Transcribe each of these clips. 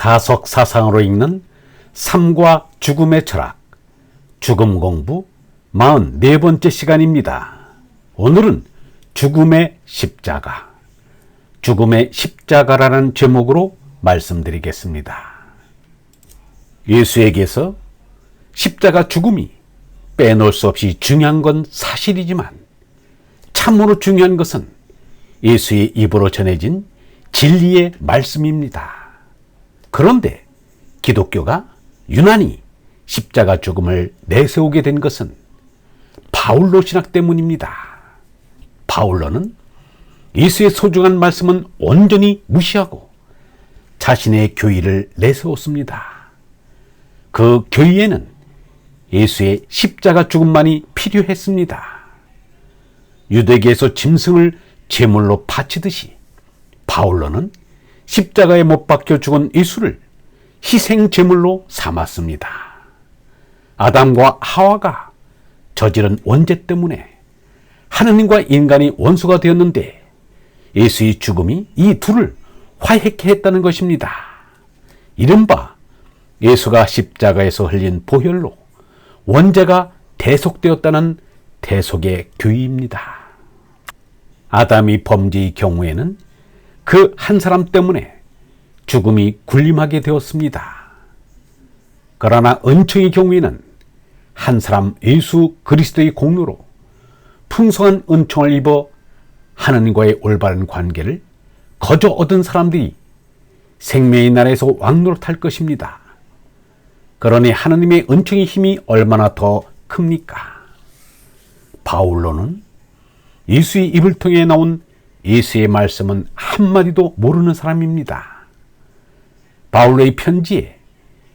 가석 사상으로 읽는 삶과 죽음의 철학, 죽음 공부 44번째 시간입니다. 오늘은 죽음의 십자가, 죽음의 십자가라는 제목으로 말씀드리겠습니다. 예수에게서 십자가 죽음이 빼놓을 수 없이 중요한 건 사실이지만 참으로 중요한 것은 예수의 입으로 전해진 진리의 말씀입니다. 그런데 기독교가 유난히 십자가 죽음을 내세우게 된 것은 바울로 신학 때문입니다. 바울로는 예수의 소중한 말씀은 온전히 무시하고 자신의 교의를 내세웠습니다. 그 교의에는 예수의 십자가 죽음만이 필요했습니다. 유대계에서 짐승을 제물로 바치듯이 바울로는 십자가에 못 박혀 죽은 예수를 희생 제물로 삼았습니다. 아담과 하와가 저지른 원죄 때문에 하느님과 인간이 원수가 되었는데 예수의 죽음이 이 둘을 화해케 했다는 것입니다. 이른바 예수가 십자가에서 흘린 보혈로 원죄가 대속되었다는 대속의 교의입니다. 아담이 범죄의 경우에는 그 한 사람 때문에 죽음이 군림하게 되었습니다. 그러나 은총의 경우에는 한 사람 예수 그리스도의 공로로 풍성한 은총을 입어 하나님과의 올바른 관계를 거저 얻은 사람들이 생명의 나라에서 왕노릇할 것입니다. 그러니 하나님의 은총의 힘이 얼마나 더 큽니까? 바울로는 예수의 입을 통해 나온 예수의 말씀은 한마디도 모르는 사람입니다. 바울의 편지에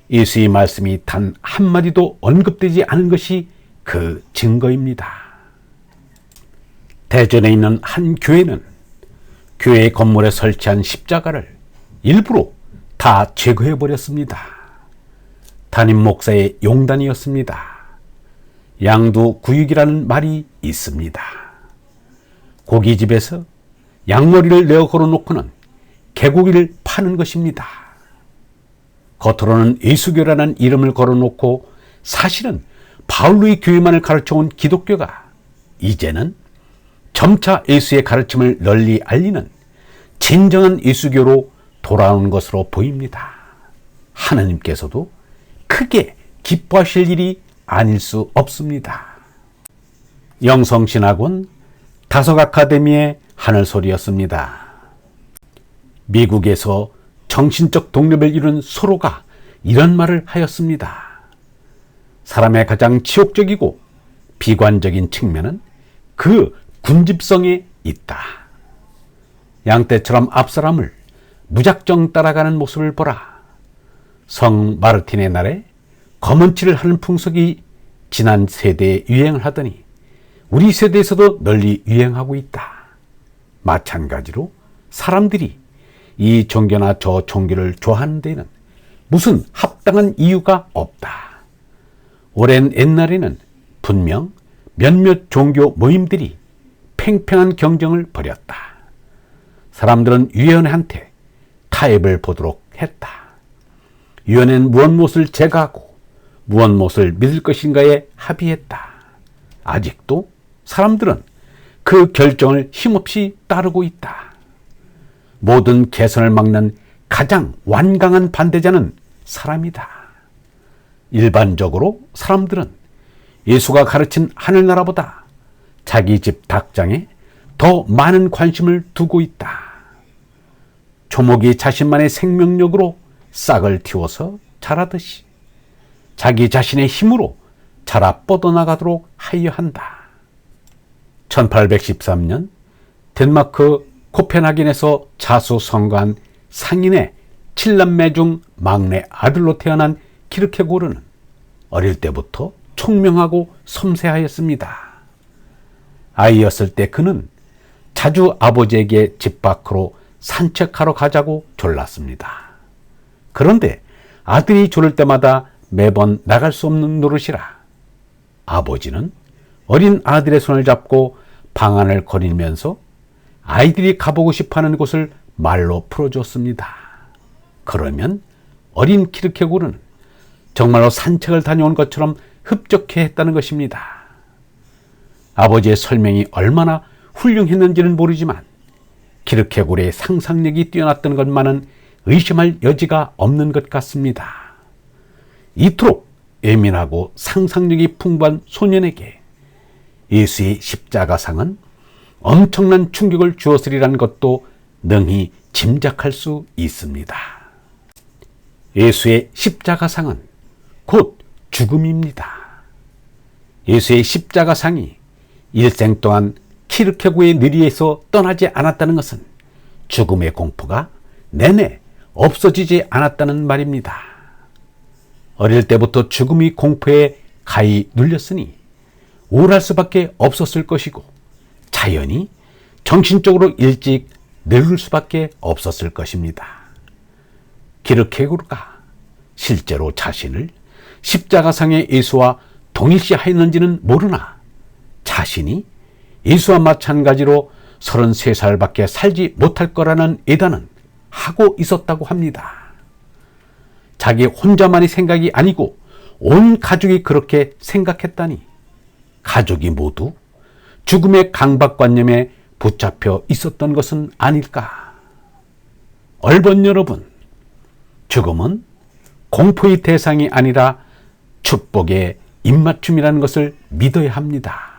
예수의 말씀이 단 한마디도 언급되지 않은 것이 그 증거입니다. 대전에 있는 한 교회는 교회 건물에 설치한 십자가를 일부러 다 제거해버렸습니다. 담임 목사의 용단이었습니다. 양두구육이라는 말이 있습니다. 고깃집에서 양머리를 내어 걸어놓고는 개고기를 파는 것입니다. 겉으로는 예수교라는 이름을 걸어놓고 사실은 바울의 교회만을 가르쳐온 기독교가 이제는 점차 예수의 가르침을 널리 알리는 진정한 예수교로 돌아오는 것으로 보입니다. 하나님께서도 크게 기뻐하실 일이 아닐 수 없습니다. 영성신학원 다석 아카데미의 하늘소리였습니다. 미국에서 정신적 독립을 이룬 소로가 이런 말을 하였습니다. 사람의 가장 치욕적이고 비관적인 측면은 그 군집성에 있다. 양떼처럼 앞사람을 무작정 따라가는 모습을 보라. 성 마르틴의 날에 검은 칠을 하는 풍속이 지난 세대에 유행을 하더니 우리 세대에서도 널리 유행하고 있다. 마찬가지로 사람들이 이 종교나 저 종교를 좋아하는 데는 무슨 합당한 이유가 없다. 오랜 옛날에는 분명 몇몇 종교 모임들이 팽팽한 경쟁을 벌였다. 사람들은 위원회한테 타협을 보도록 했다. 위원회는 무엇을 제거하고 무엇을 믿을 것인가에 합의했다. 아직도 사람들은 그 결정을 힘없이 따르고 있다. 모든 개선을 막는 가장 완강한 반대자는 사람이다. 일반적으로 사람들은 예수가 가르친 하늘나라보다 자기 집 닭장에 더 많은 관심을 두고 있다. 초목이 자신만의 생명력으로 싹을 틔워서 자라듯이 자기 자신의 힘으로 자라 뻗어나가도록 하여 한다. 1813년 덴마크 코펜하겐에서 자수성가한 상인의 7남매 중 막내 아들로 태어난 키르케고르는 어릴 때부터 총명하고 섬세하였습니다. 아이였을 때 그는 자주 아버지에게 집 밖으로 산책하러 가자고 졸랐습니다. 그런데 아들이 졸을 때마다 매번 나갈 수 없는 노릇이라 아버지는 어린 아들의 손을 잡고 방 안을 거닐면서 아이들이 가보고 싶어하는 곳을 말로 풀어줬습니다. 그러면 어린 키르케고르는 정말로 산책을 다녀온 것처럼 흡족해 했다는 것입니다. 아버지의 설명이 얼마나 훌륭했는지는 모르지만 키르케고르의 상상력이 뛰어났던 것만은 의심할 여지가 없는 것 같습니다. 이토록 예민하고 상상력이 풍부한 소년에게 예수의 십자가상은 엄청난 충격을 주었으리라는 것도 능히 짐작할 수 있습니다. 예수의 십자가상은 곧 죽음입니다. 예수의 십자가상이 일생 동안 키르케고의 느리에서 떠나지 않았다는 것은 죽음의 공포가 내내 없어지지 않았다는 말입니다. 어릴 때부터 죽음이 공포에 가히 눌렸으니 우울할 수밖에 없었을 것이고 자연히 정신적으로 일찍 늙을 수밖에 없었을 것입니다. 키르케고르가 실제로 자신을 십자가상의 예수와 동일시하였는지는 모르나 자신이 예수와 마찬가지로 33살밖에 살지 못할 거라는 예단은 하고 있었다고 합니다. 자기 혼자만의 생각이 아니고 온 가족이 그렇게 생각했다니 가족이 모두 죽음의 강박관념에 붙잡혀 있었던 것은 아닐까. 얼번 여러분, 죽음은 공포의 대상이 아니라 축복의 입맞춤이라는 것을 믿어야 합니다.